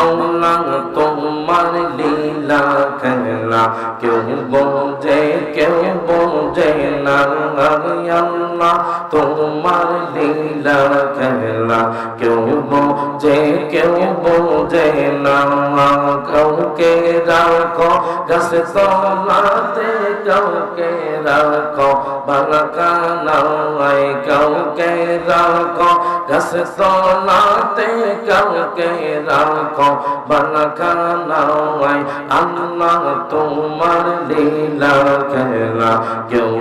মাওলা তোমার লীলা খেলা কেউ বোঝে না আল্লাহ তোমার লীলা খেলা কেউ বোঝে না কাউকে রাখো গাছে তলাতে কাউকে রাখো বাগানায় কাউকে রাখো গাছে তলাতে কাউকে রাখো বাগানায় আল্লাহ তোমার লীলা খেলা কেউ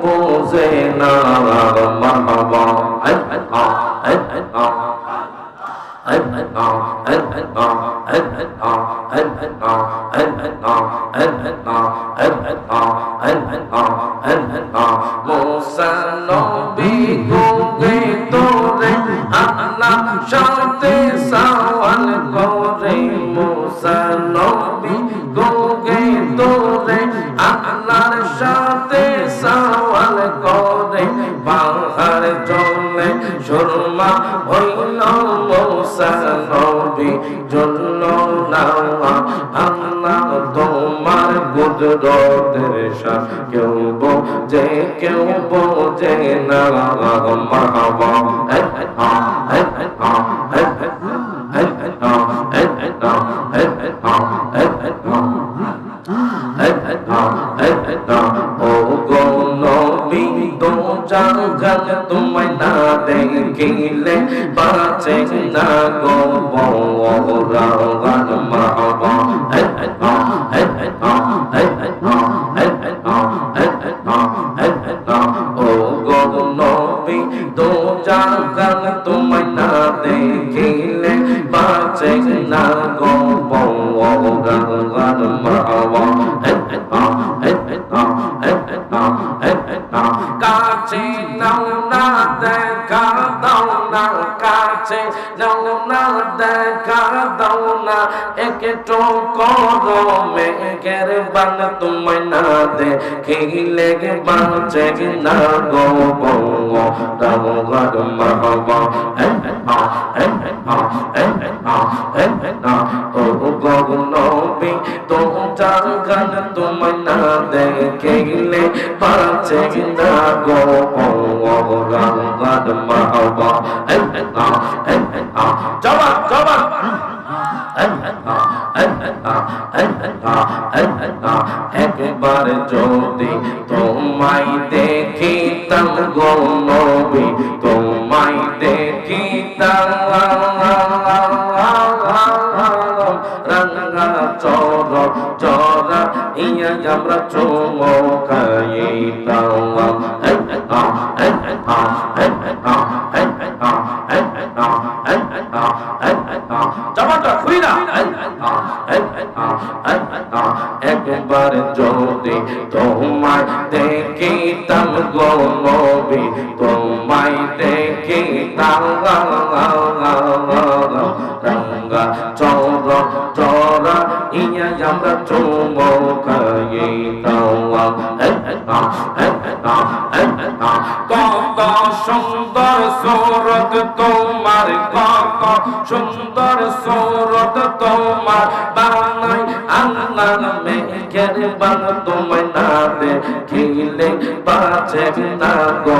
বোঝে না মারহাবা মুসা নবী গুগে তোরে আল্লাহ সাথে সওয়াল করে মুসা নবী গুগে তোরে আল্লাহর সাথে সওয়াল করে বাহার জলে সুরমা হইল মুসা নবী জল না আল্লাহ তোমার কুদরতের শান কেউ বোঝে না মারহাবা ও গো নবী তো জাগাত তোমায় না দেখিলে বাঁচে না গো বরাগান মারহাবা ও গো নবী তো জাগাত তোমায় না দেখিলে বাঁচে না গো বরাগান মারহাবা কাছে নাও না দেখা দাও না কাছে নাও না দেখা দাও না একটু করো মেঘের বান তোমায় না দেখিলে বাঁচে না গো রামগার মারহাবা ও গো নবী তো জাগান তোমায় না দেখিলে বাঁচে না গো রামগার মারহাবা জবাব একবার যদি তোমায় দেখিতাম গো নবী তোমায় দেখিতাম রাঙা চরা ইয়া আমরা চুমকাইতাম জামাটা খুলি না একবার যদি তোমায় দেখিতাম গো নবী তোমায় দেখিতাম রাঙ্গা চরা ইয়া আমরা চুমকাইতাম কত সুন্দর সুরত তোমার কত সুন্দর সুরত তোমার বানাই আল্লাহ মেঘের বান তোমায় না দেখিলে বাঁচে না গো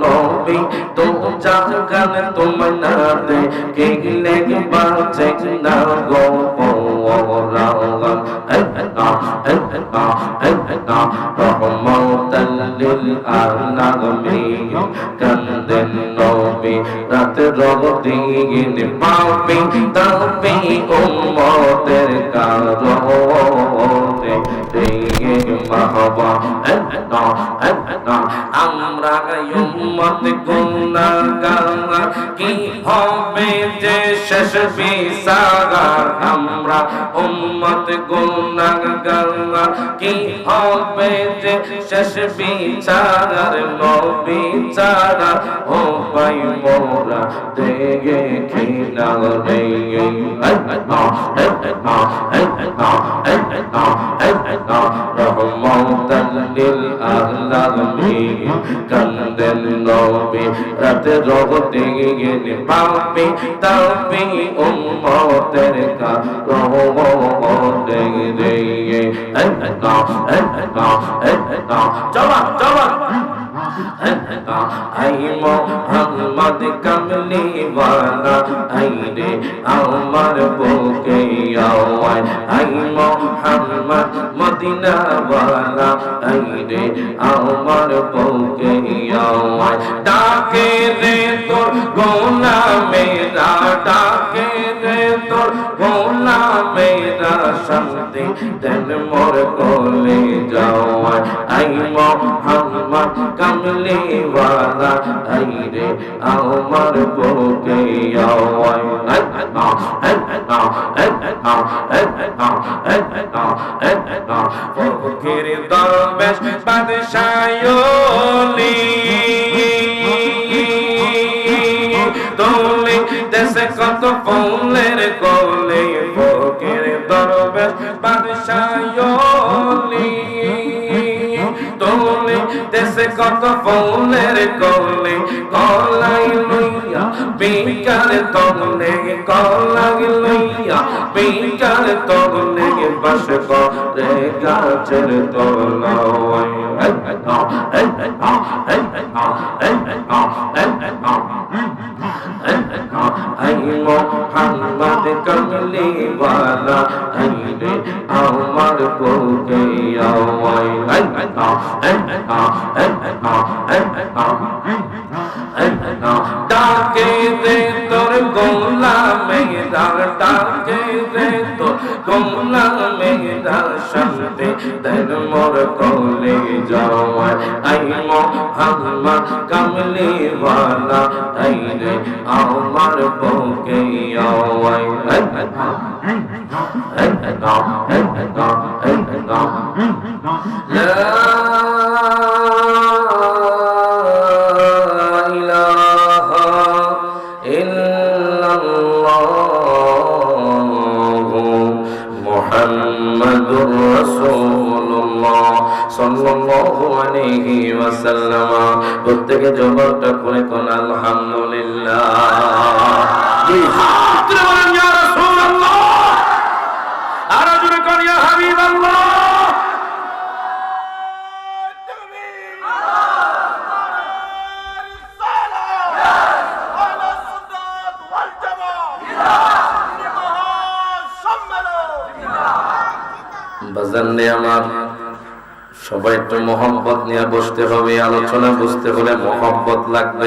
নবী তো জাগান তোমায় না দেখিলে বাঁচে না গো রহমতাল লিল আলামিন কান্দেন নবী রাত রদিন পাপি তাপি উম্মতের কারণে মারহাবা আমরা উম্মত গুনাহগার কি হবে যে শেষ বিচার আমরা উম্মত গুনাহগার কি হবে যে শেষ বিচার নবী ছাড়া ও ভাই মোরা দেখে কিনা নেই রহমতাল লিল আলামিন কান্দেন নবী রাতে জগতে গিয়ে পাপি তাপি উম্মতের কা রহমতে গিয়ে চলা চলা আই মোহাম্মদ কামলি ওয়ালা আই রে আমার বুকে আওয়াজ আই মোহাম্মদ মদিনা ওয়ালা আই রে আমার বুকে আওয়াজ ডাকে রে তোর গোলামেরা ডাকে রে তোর গোলামেরা শান্তি দেন মোর কোলে যাওয়াজ আই মোহাম্মদ কামলি ওয়ালা আই রে আমার বুকে আওয়াজ ফকির দরবেশ বাদশায়লি দোলে দেশে কত ফুলের কোলে ফকির দরবেশ বাদশায়লি দোলে দেশে কত ফুলের কোলে কলাই লইয়া বিকার তগলে কলাই লইয়া বিকার তগলে বাস করে গাছের তলায় আই মোহাম্মদ কামলি ওয়ালা আই রে আমার বুকে আওয়াজ ডাকে দে তোর গোলামেরা ডাকে দে তোর গোলামেরা শান্তি দেন মোর কোলে যাওয়ায় আই মোহাম্মদ কামলি ওয়ালা আই রে আমার বুকে আওয়াজ মুহাম্মাদুর রাসূলুল্লাহ সাল্লাল্লাহু আলাইহি ওয়াসাল্লাম প্রত্যেকে জবানটা করে কোন আলহামদুলিল্লাহ হাতরে বলেন ইয়া রাসূলুল্লাহ আর জোরে কোন ইয়া হাবিবাল্লাহ বাজানে আমার সবাই একটু মোহাম্মত নিয়ে বসতে হবে আলোচনা বুঝতে হলে মোহাম্মত লাগবে